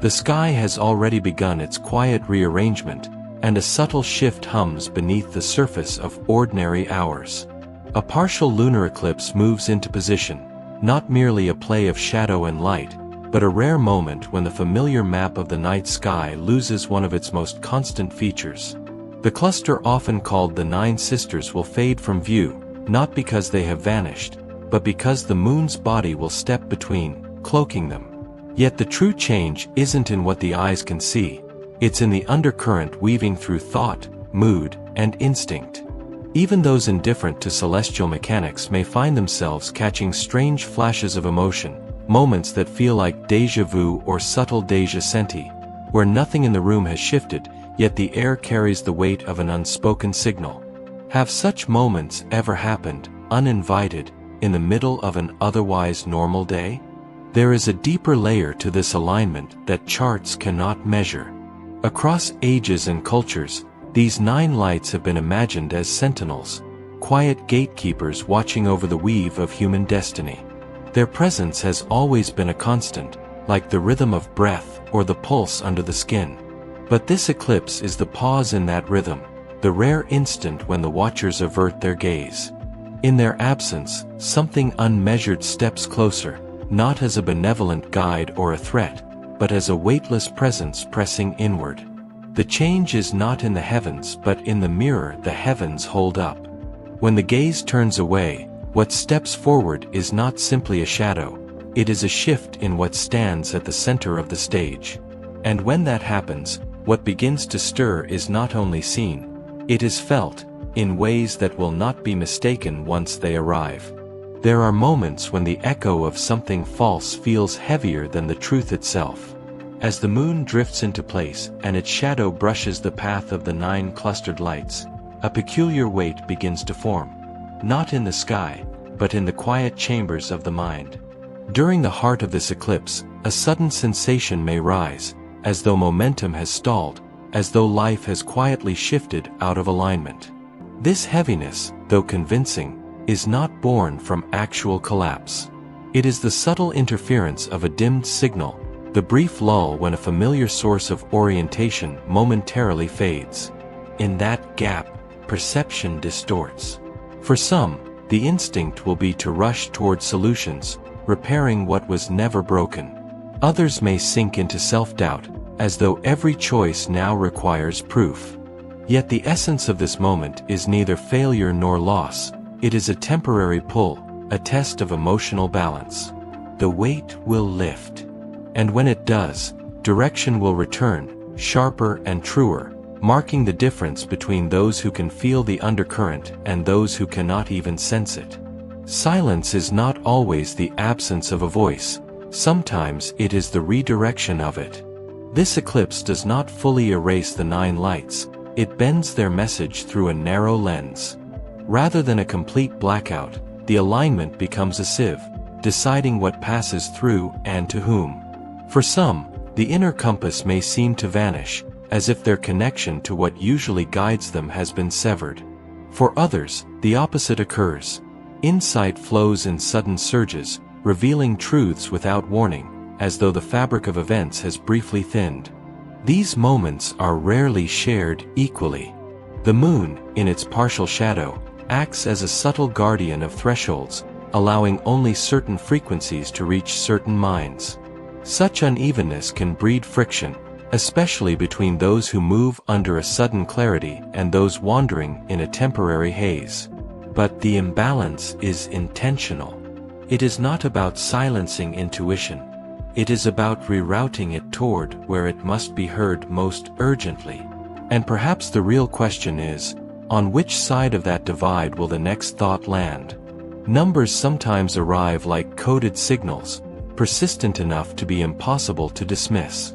The sky has already begun its quiet rearrangement, and a subtle shift hums beneath the surface of ordinary hours. A partial lunar eclipse moves into position, not merely a play of shadow and light, but a rare moment when the familiar map of the night sky loses one of its most constant features. The cluster often called the Nine Sisters will fade from view, not because they have vanished, but because the moon's body will step between, cloaking them. Yet the true change isn't in what the eyes can see, it's in the undercurrent weaving through thought, mood, and instinct. Even those indifferent to celestial mechanics may find themselves catching strange flashes of emotion, moments that feel like déjà vu or subtle déjà senti, where nothing in the room has shifted, yet the air carries the weight of an unspoken signal. Have such moments ever happened, uninvited, in the middle of an otherwise normal day? There is a deeper layer to this alignment that charts cannot measure. Across ages and cultures, these nine lights have been imagined as sentinels, quiet gatekeepers watching over the weave of human destiny. Their presence has always been a constant, like the rhythm of breath or the pulse under the skin. But this eclipse is the pause in that rhythm, the rare instant when the watchers avert their gaze. In their absence, something unmeasured steps closer, not as a benevolent guide or a threat, but as a weightless presence pressing inward. The change is not in the heavens but in the mirror the heavens hold up. When the gaze turns away, what steps forward is not simply a shadow, it is a shift in what stands at the center of the stage. And when that happens, what begins to stir is not only seen, it is felt, in ways that will not be mistaken once they arrive. There are moments when the echo of something false feels heavier than the truth itself. As the moon drifts into place and its shadow brushes the path of the nine clustered lights, a peculiar weight begins to form. Not in the sky, but in the quiet chambers of the mind. During the heart of this eclipse, a sudden sensation may rise, as though momentum has stalled, as though life has quietly shifted out of alignment. This heaviness, though convincing, is not born from actual collapse. It is the subtle interference of a dimmed signal, the brief lull when a familiar source of orientation momentarily fades. In that gap, perception distorts. For some, the instinct will be to rush toward solutions, repairing what was never broken. Others may sink into self-doubt, as though every choice now requires proof. Yet the essence of this moment is neither failure nor loss, it is a temporary pull, a test of emotional balance. The weight will lift. And when it does, direction will return, sharper and truer, marking the difference between those who can feel the undercurrent and those who cannot even sense it. Silence is not always the absence of a voice, sometimes it is the redirection of it. This eclipse does not fully erase the nine lights, it bends their message through a narrow lens. Rather than a complete blackout, the alignment becomes a sieve, deciding what passes through and to whom. For some, the inner compass may seem to vanish, as if their connection to what usually guides them has been severed. For others, the opposite occurs. Insight flows in sudden surges, revealing truths without warning, as though the fabric of events has briefly thinned. These moments are rarely shared equally. The moon, in its partial shadow, acts as a subtle guardian of thresholds, allowing only certain frequencies to reach certain minds. Such unevenness can breed friction, especially between those who move under a sudden clarity and those wandering in a temporary haze. But the imbalance is intentional. It is not about silencing intuition. It is about rerouting it toward where it must be heard most urgently. And perhaps the real question is, on which side of that divide will the next thought land? Numbers sometimes arrive like coded signals, persistent enough to be impossible to dismiss.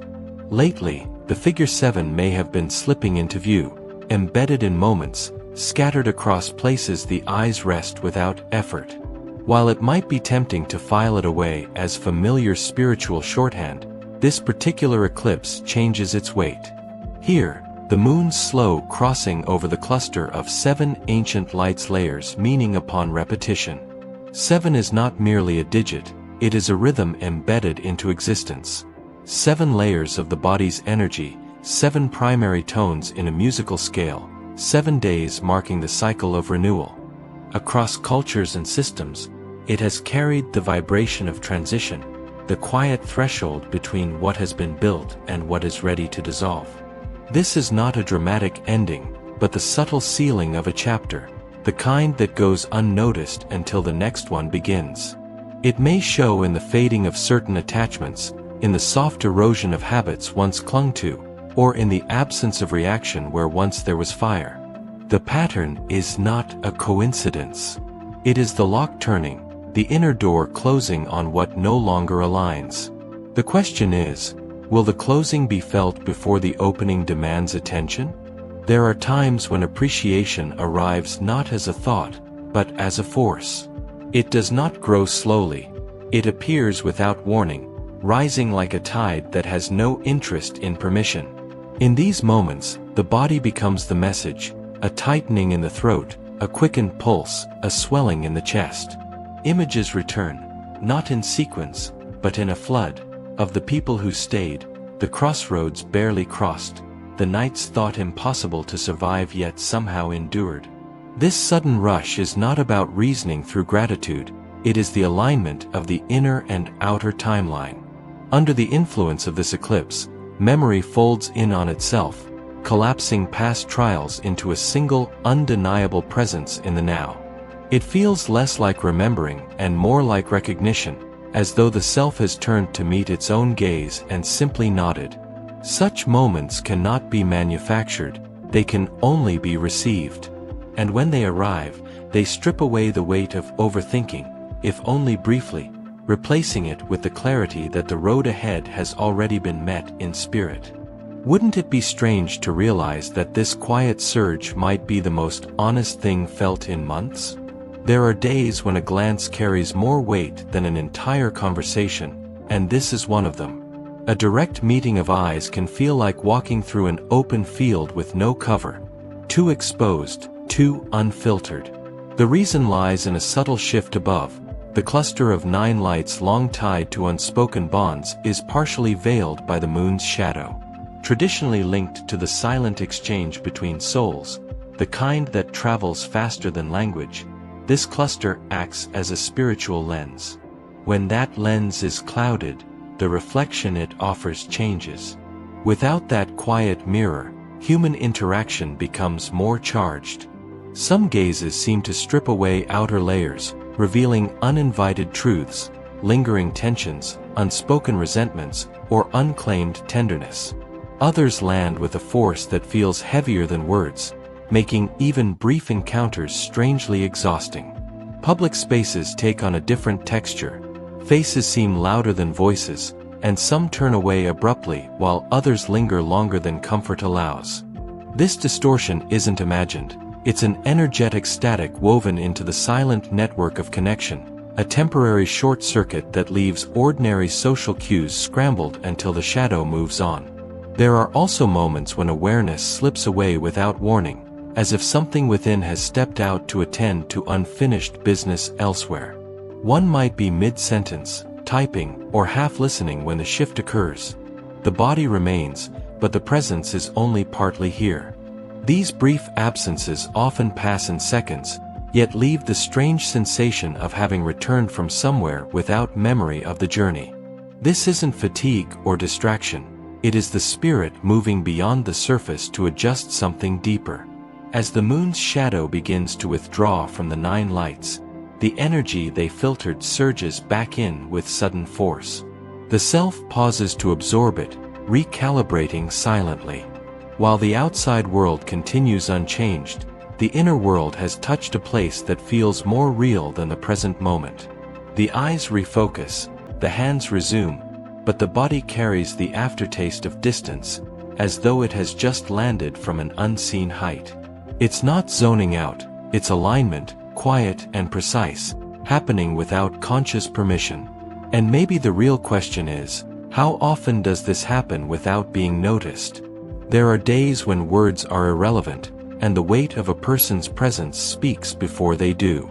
Lately, the figure 7 may have been slipping into view, embedded in moments, scattered across places the eyes rest without effort. While it might be tempting to file it away as familiar spiritual shorthand, this particular eclipse changes its weight. Here, the moon's slow crossing over the cluster of 7 ancient lights layers meaning upon repetition. 7 is not merely a digit, it is a rhythm embedded into existence. 7 layers of the body's energy, 7 primary tones in a musical scale, 7 days marking the cycle of renewal. Across cultures and systems, it has carried the vibration of transition, the quiet threshold between what has been built and what is ready to dissolve. This is not a dramatic ending, but the subtle sealing of a chapter, the kind that goes unnoticed until the next one begins. It may show in the fading of certain attachments, in the soft erosion of habits once clung to, or in the absence of reaction where once there was fire. The pattern is not a coincidence. It is the lock turning, the inner door closing on what no longer aligns. The question is, will the closing be felt before the opening demands attention? There are times when appreciation arrives not as a thought, but as a force. It does not grow slowly. It appears without warning, rising like a tide that has no interest in permission. In these moments, the body becomes the message, a tightening in the throat, a quickened pulse, a swelling in the chest. Images return, not in sequence, but in a flood, of the people who stayed, the crossroads barely crossed, the nights thought impossible to survive yet somehow endured. This sudden rush is not about reasoning through gratitude, it is the alignment of the inner and outer timeline. Under the influence of this eclipse, memory folds in on itself, collapsing past trials into a single, undeniable presence in the now. It feels less like remembering and more like recognition, as though the self has turned to meet its own gaze and simply nodded. Such moments cannot be manufactured, they can only be received. And when they arrive, they strip away the weight of overthinking, if only briefly, replacing it with the clarity that the road ahead has already been met in spirit. Wouldn't it be strange to realize that this quiet surge might be the most honest thing felt in months? There are days when a glance carries more weight than an entire conversation, and this is one of them. A direct meeting of eyes can feel like walking through an open field with no cover, too exposed, too unfiltered. The reason lies in a subtle shift above. The cluster of 9 lights long tied to unspoken bonds is partially veiled by the moon's shadow. Traditionally linked to the silent exchange between souls, the kind that travels faster than language, this cluster acts as a spiritual lens. When that lens is clouded, the reflection it offers changes. Without that quiet mirror, human interaction becomes more charged. Some gazes seem to strip away outer layers, revealing uninvited truths, lingering tensions, unspoken resentments, or unclaimed tenderness. Others land with a force that feels heavier than words, making even brief encounters strangely exhausting. Public spaces take on a different texture. Faces seem louder than voices, and some turn away abruptly while others linger longer than comfort allows. This distortion isn't imagined. It's an energetic static woven into the silent network of connection, a temporary short circuit that leaves ordinary social cues scrambled until the shadow moves on. There are also moments when awareness slips away without warning, as if something within has stepped out to attend to unfinished business elsewhere. One might be mid-sentence, typing, or half-listening when the shift occurs. The body remains, but the presence is only partly here. These brief absences often pass in seconds, yet leave the strange sensation of having returned from somewhere without memory of the journey. This isn't fatigue or distraction. It is the spirit moving beyond the surface to adjust something deeper. As the moon's shadow begins to withdraw from the 9 lights, the energy they filtered surges back in with sudden force. The self pauses to absorb it, recalibrating silently. While the outside world continues unchanged, the inner world has touched a place that feels more real than the present moment. The eyes refocus, the hands resume, but the body carries the aftertaste of distance, as though it has just landed from an unseen height. It's not zoning out, it's alignment, quiet and precise, happening without conscious permission. And maybe the real question is, how often does this happen without being noticed? There are days when words are irrelevant, and the weight of a person's presence speaks before they do.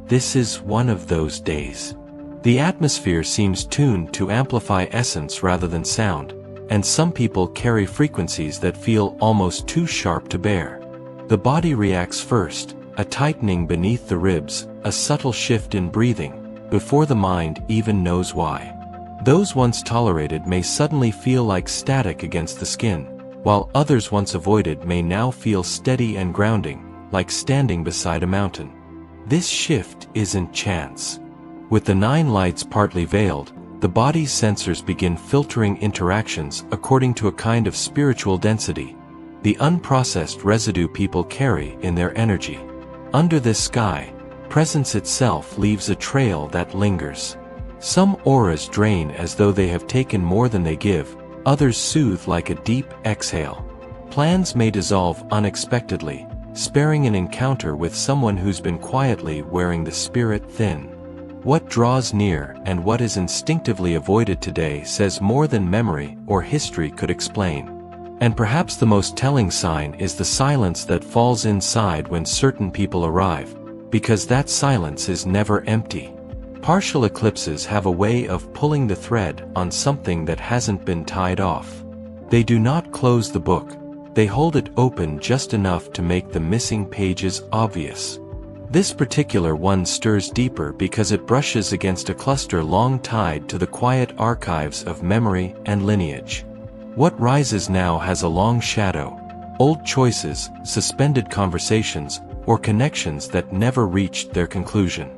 This is one of those days. The atmosphere seems tuned to amplify essence rather than sound, and some people carry frequencies that feel almost too sharp to bear. The body reacts first, a tightening beneath the ribs, a subtle shift in breathing, before the mind even knows why. Those once tolerated may suddenly feel like static against the skin, while others once avoided may now feel steady and grounding, like standing beside a mountain. This shift isn't chance. With the 9 lights partly veiled, the body's sensors begin filtering interactions according to a kind of spiritual density, the unprocessed residue people carry in their energy. Under this sky, presence itself leaves a trail that lingers. Some auras drain as though they have taken more than they give, others soothe like a deep exhale. Plans may dissolve unexpectedly, sparing an encounter with someone who's been quietly wearing the spirit thin. What draws near and what is instinctively avoided today says more than memory or history could explain. And perhaps the most telling sign is the silence that falls inside when certain people arrive, because that silence is never empty. Partial eclipses have a way of pulling the thread on something that hasn't been tied off. They do not close the book, they hold it open just enough to make the missing pages obvious. This particular one stirs deeper because it brushes against a cluster long tied to the quiet archives of memory and lineage. What rises now has a long shadow, old choices, suspended conversations, or connections that never reached their conclusion.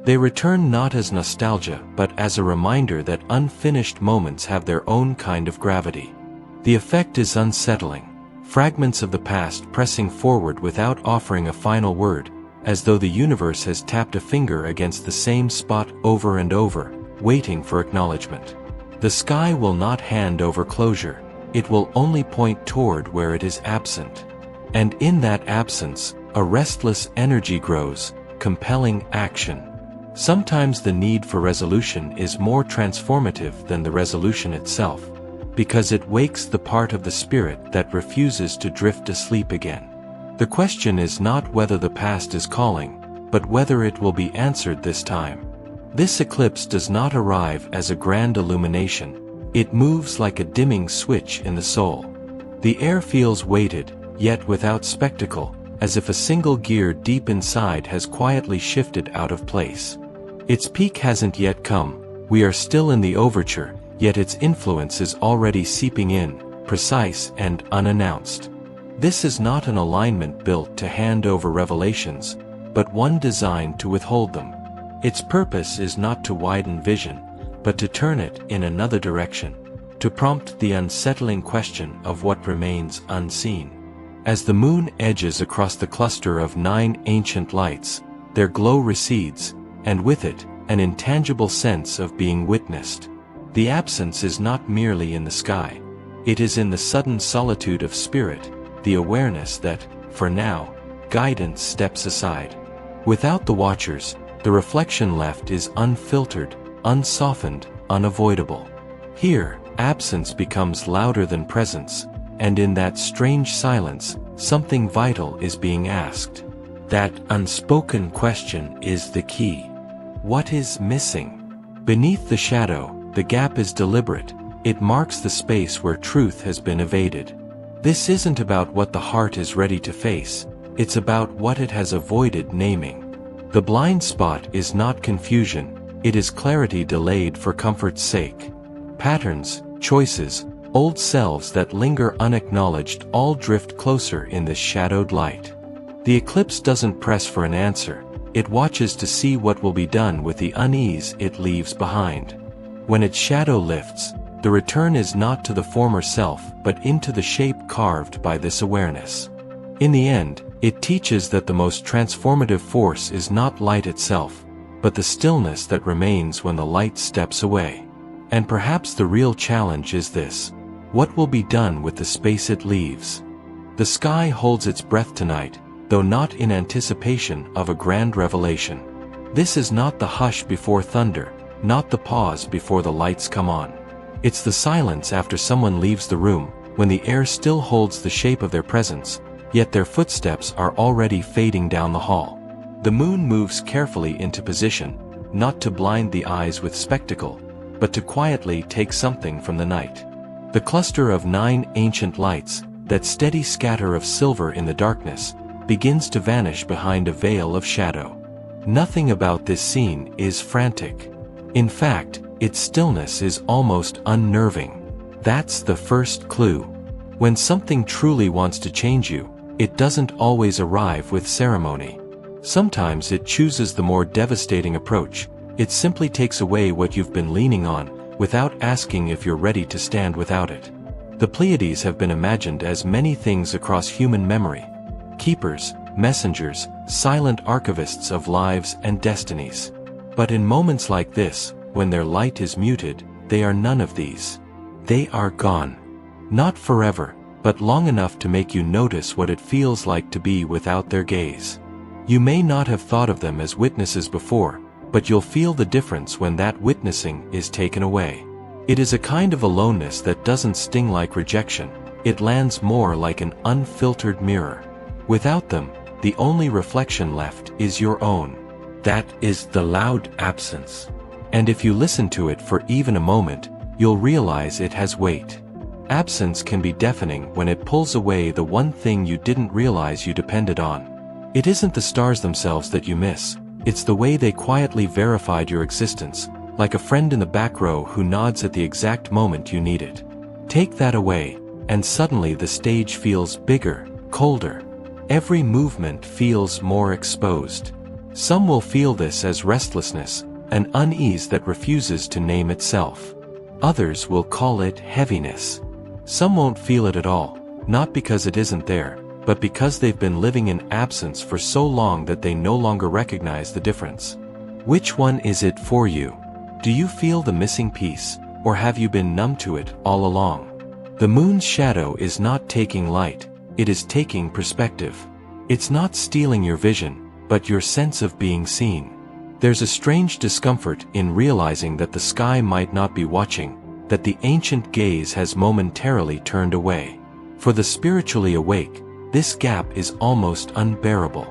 They return not as nostalgia but as a reminder that unfinished moments have their own kind of gravity. The effect is unsettling, fragments of the past pressing forward without offering a final word, as though the universe has tapped a finger against the same spot over and over, waiting for acknowledgement. The sky will not hand over closure, it will only point toward where it is absent. And in that absence, a restless energy grows, compelling action. Sometimes the need for resolution is more transformative than the resolution itself, because it wakes the part of the spirit that refuses to drift asleep again. The question is not whether the past is calling, but whether it will be answered this time. This eclipse does not arrive as a grand illumination, it moves like a dimming switch in the soul. The air feels weighted, yet without spectacle, as if a single gear deep inside has quietly shifted out of place. Its peak hasn't yet come, we are still in the overture, yet its influence is already seeping in, precise and unannounced. This is not an alignment built to hand over revelations, but one designed to withhold them. Its purpose is not to widen vision, but to turn it in another direction, to prompt the unsettling question of what remains unseen. As the moon edges across the cluster of 9 ancient lights, their glow recedes, and with it, an intangible sense of being witnessed. The absence is not merely in the sky, it is in the sudden solitude of spirit, the awareness that, for now, guidance steps aside. Without the watchers, the reflection left is unfiltered, unsoftened, unavoidable. Here, absence becomes louder than presence, and in that strange silence, something vital is being asked. That unspoken question is the key. What is missing? Beneath the shadow, the gap is deliberate, it marks the space where truth has been evaded. This isn't about what the heart is ready to face, it's about what it has avoided naming. The blind spot is not confusion, it is clarity delayed for comfort's sake. Patterns, choices, old selves that linger unacknowledged all drift closer in this shadowed light. The eclipse doesn't press for an answer, it watches to see what will be done with the unease it leaves behind. When its shadow lifts, the return is not to the former self but into the shape carved by this awareness. In the end, it teaches that the most transformative force is not light itself, but the stillness that remains when the light steps away. And perhaps the real challenge is this: what will be done with the space it leaves? The sky holds its breath tonight, though not in anticipation of a grand revelation. This is not the hush before thunder, not the pause before the lights come on. It's the silence after someone leaves the room, when the air still holds the shape of their presence, yet their footsteps are already fading down the hall. The moon moves carefully into position, not to blind the eyes with spectacle, but to quietly take something from the night. The cluster of 9 ancient lights, that steady scatter of silver in the darkness, begins to vanish behind a veil of shadow. Nothing about this scene is frantic. In fact, its stillness is almost unnerving. That's the first clue. When something truly wants to change you, it doesn't always arrive with ceremony. Sometimes it chooses the more devastating approach. It simply takes away what you've been leaning on, without asking if you're ready to stand without it. The Pleiades have been imagined as many things across human memory: keepers, messengers, silent archivists of lives and destinies. But in moments like this, when their light is muted, they are none of these. They are gone. Not forever, but long enough to make you notice what it feels like to be without their gaze. You may not have thought of them as witnesses before, but you'll feel the difference when that witnessing is taken away. It is a kind of aloneness that doesn't sting like rejection. It lands more like an unfiltered mirror. Without them, the only reflection left is your own. That is the loud absence. And if you listen to it for even a moment, you'll realize it has weight. Absence can be deafening when it pulls away the one thing you didn't realize you depended on. It isn't the stars themselves that you miss, it's the way they quietly verified your existence, like a friend in the back row who nods at the exact moment you need it. Take that away, and suddenly the stage feels bigger, colder. Every movement feels more exposed. Some will feel this as restlessness, an unease that refuses to name itself. Others will call it heaviness. Some won't feel it at all, not because it isn't there, but because they've been living in absence for so long that they no longer recognize the difference. Which one is it for you? Do you feel the missing piece, or have you been numb to it all along? The moon's shadow is not taking light, it is taking perspective. It's not stealing your vision, but your sense of being seen. There's a strange discomfort in realizing that the sky might not be watching, that the ancient gaze has momentarily turned away. For the spiritually awake, this gap is almost unbearable.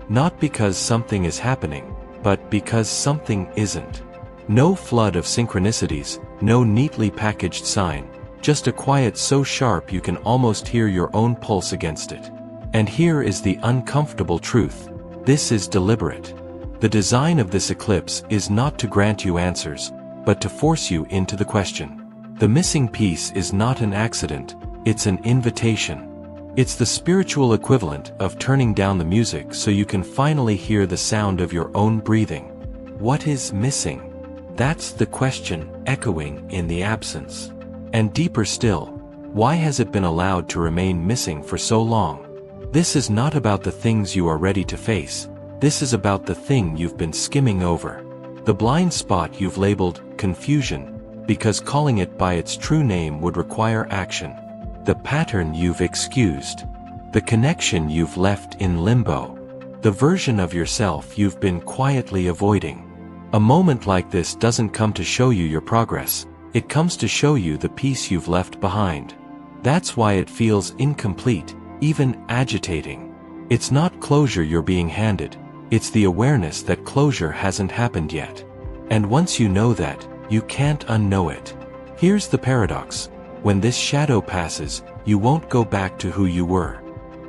Not because something is happening, but because something isn't. No flood of synchronicities, no neatly packaged sign, just a quiet so sharp you can almost hear your own pulse against it. And here is the uncomfortable truth. This is deliberate. The design of this eclipse is not to grant you answers, but to force you into the question. The missing piece is not an accident, it's an invitation. It's the spiritual equivalent of turning down the music so you can finally hear the sound of your own breathing. What is missing? That's the question echoing in the absence. And deeper still, why has it been allowed to remain missing for so long? This is not about the things you are ready to face. This is about the thing you've been skimming over. The blind spot you've labeled confusion, because calling it by its true name would require action. The pattern you've excused. The connection you've left in limbo. The version of yourself you've been quietly avoiding. A moment like this doesn't come to show you your progress, it comes to show you the piece you've left behind. That's why it feels incomplete, even agitating. It's not closure you're being handed, it's the awareness that closure hasn't happened yet. And once you know that, you can't unknow it. Here's the paradox. When this shadow passes, you won't go back to who you were.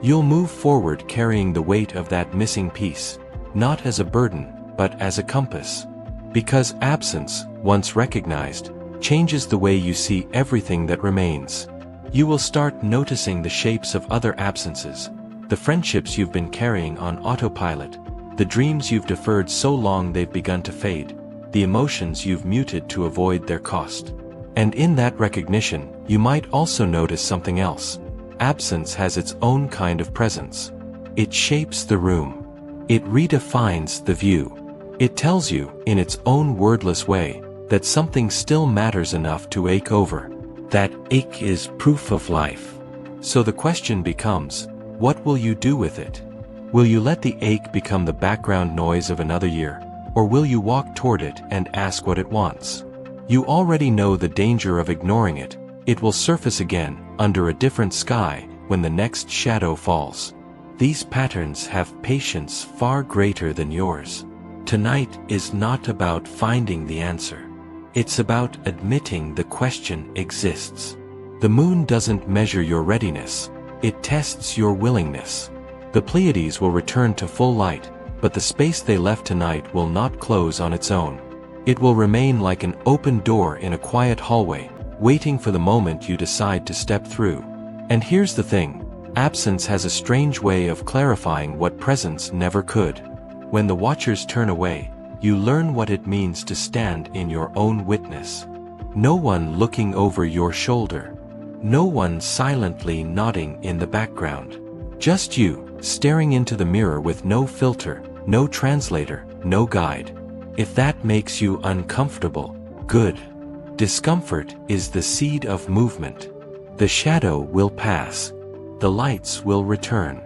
You'll move forward carrying the weight of that missing piece, not as a burden, but as a compass. Because absence, once recognized, changes the way you see everything that remains. You will start noticing the shapes of other absences, the friendships you've been carrying on autopilot, the dreams you've deferred so long they've begun to fade, the emotions you've muted to avoid their cost. And in that recognition, you might also notice something else. Absence has its own kind of presence. It shapes the room. It redefines the view. It tells you, in its own wordless way, that something still matters enough to ache over. That ache is proof of life. So the question becomes, what will you do with it? Will you let the ache become the background noise of another year, or will you walk toward it and ask what it wants? You already know the danger of ignoring it. It will surface again, under a different sky, when the next shadow falls. These patterns have patience far greater than yours. Tonight is not about finding the answer. It's about admitting the question exists. The moon doesn't measure your readiness, it tests your willingness. The Pleiades will return to full light, but the space they left tonight will not close on its own. It will remain like an open door in a quiet hallway, waiting for the moment you decide to step through. And here's the thing, absence has a strange way of clarifying what presence never could. When the watchers turn away, you learn what it means to stand in your own witness. No one looking over your shoulder. No one silently nodding in the background. Just you, staring into the mirror with no filter, no translator, no guide. If that makes you uncomfortable, good. Discomfort is the seed of movement. The shadow will pass. The lights will return.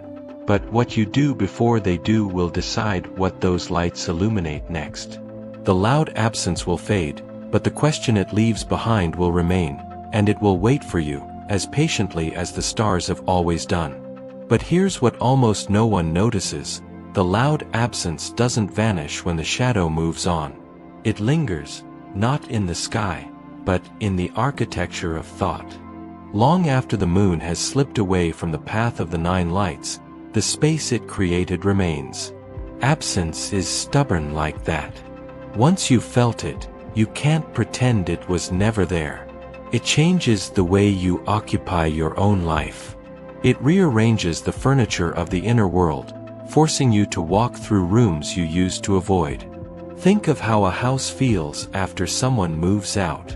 But what you do before they do will decide what those lights illuminate next. The loud absence will fade, but the question it leaves behind will remain, and it will wait for you, as patiently as the stars have always done. But here's what almost no one notices. The loud absence doesn't vanish when the shadow moves on. It lingers, not in the sky, but in the architecture of thought. Long after the moon has slipped away from the path of the 9 lights, the space it created remains. Absence is stubborn like that. Once you've felt it, you can't pretend it was never there. It changes the way you occupy your own life. It rearranges the furniture of the inner world, forcing you to walk through rooms you used to avoid. Think of how a house feels after someone moves out.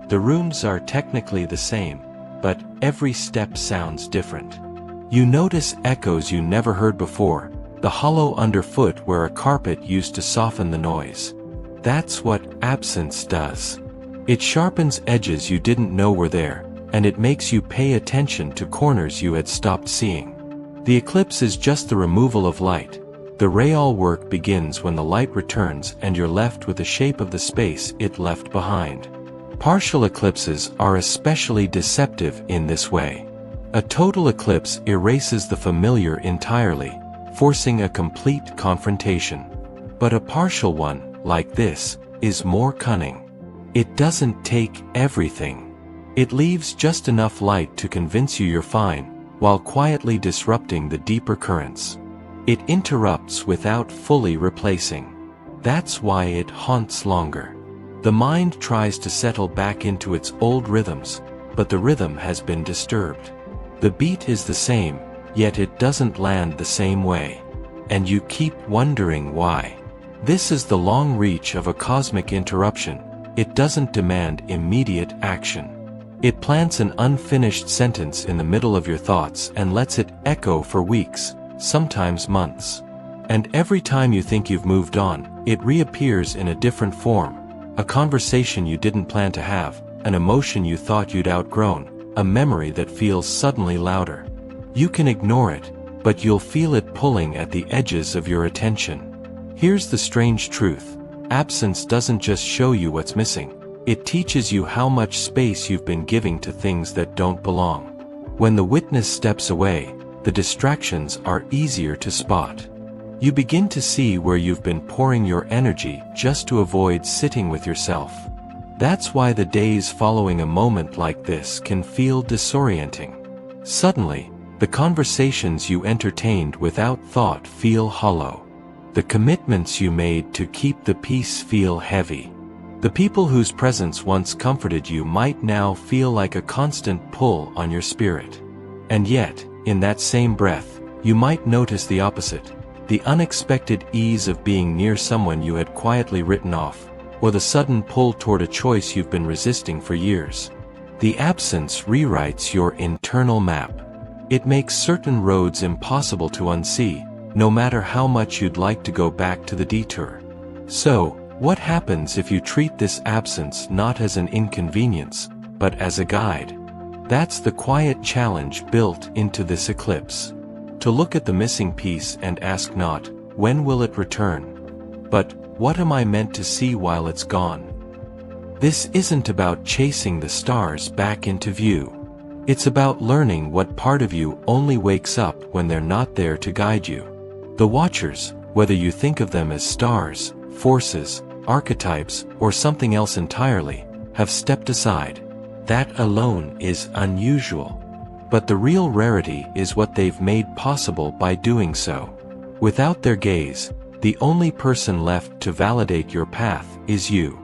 The rooms are technically the same, but every step sounds different. You notice echoes you never heard before, the hollow underfoot where a carpet used to soften the noise. That's what absence does. It sharpens edges you didn't know were there, and it makes you pay attention to corners you had stopped seeing. The eclipse is just the removal of light. The real work begins when the light returns and you're left with the shape of the space it left behind. Partial eclipses are especially deceptive in this way. A total eclipse erases the familiar entirely, forcing a complete confrontation. But a partial one, like this, is more cunning. It doesn't take everything. It leaves just enough light to convince you you're fine, while quietly disrupting the deeper currents. It interrupts without fully replacing. That's why it haunts longer. The mind tries to settle back into its old rhythms, but the rhythm has been disturbed. The beat is the same, yet it doesn't land the same way. And you keep wondering why. This is the long reach of a cosmic interruption. It doesn't demand immediate action. It plants an unfinished sentence in the middle of your thoughts and lets it echo for weeks, sometimes months. And every time you think you've moved on, it reappears in a different form. A conversation you didn't plan to have, an emotion you thought you'd outgrown, a memory that feels suddenly louder. You can ignore it, but you'll feel it pulling at the edges of your attention. Here's the strange truth. Absence doesn't just show you what's missing. It teaches you how much space you've been giving to things that don't belong. When the witness steps away, the distractions are easier to spot. You begin to see where you've been pouring your energy just to avoid sitting with yourself. That's why the days following a moment like this can feel disorienting. Suddenly, the conversations you entertained without thought feel hollow. The commitments you made to keep the peace feel heavy. The people whose presence once comforted you might now feel like a constant pull on your spirit. And yet, in that same breath, you might notice the opposite. The unexpected ease of being near someone you had quietly written off, or the sudden pull toward a choice you've been resisting for years. The absence rewrites your internal map. It makes certain roads impossible to unsee, no matter how much you'd like to go back to the detour. So, what happens if you treat this absence not as an inconvenience, but as a guide? That's the quiet challenge built into this eclipse. To look at the missing piece and ask not, when will it return? But, what am I meant to see while it's gone? This isn't about chasing the stars back into view. It's about learning what part of you only wakes up when they're not there to guide you. The watchers, whether you think of them as stars, forces, archetypes, or something else entirely, have stepped aside. That alone is unusual. But the real rarity is what they've made possible by doing so. Without their gaze, the only person left to validate your path is you.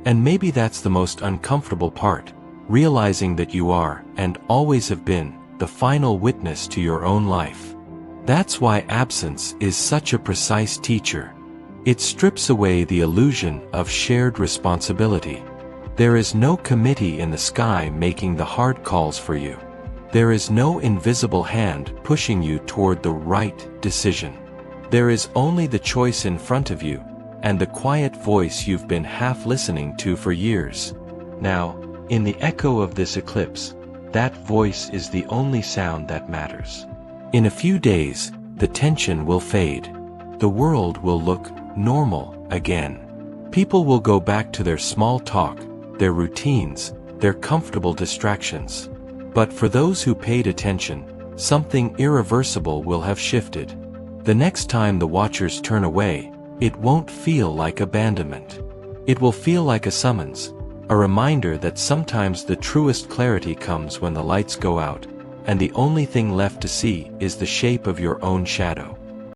And maybe that's the most uncomfortable part, realizing that you are, and always have been, the final witness to your own life. That's why absence is such a precise teacher. It strips away the illusion of shared responsibility. There is no committee in the sky making the hard calls for you. There is no invisible hand pushing you toward the right decision. There is only the choice in front of you, and the quiet voice you've been half listening to for years. Now, in the echo of this eclipse, that voice is the only sound that matters. In a few days, the tension will fade. The world will look normal again. People will go back to their small talk, their routines, their comfortable distractions. But for those who paid attention, something irreversible will have shifted. The next time the watchers turn away, it won't feel like abandonment. It will feel like a summons, a reminder that sometimes the truest clarity comes when the lights go out, and the only thing left to see is the shape of your own shadow.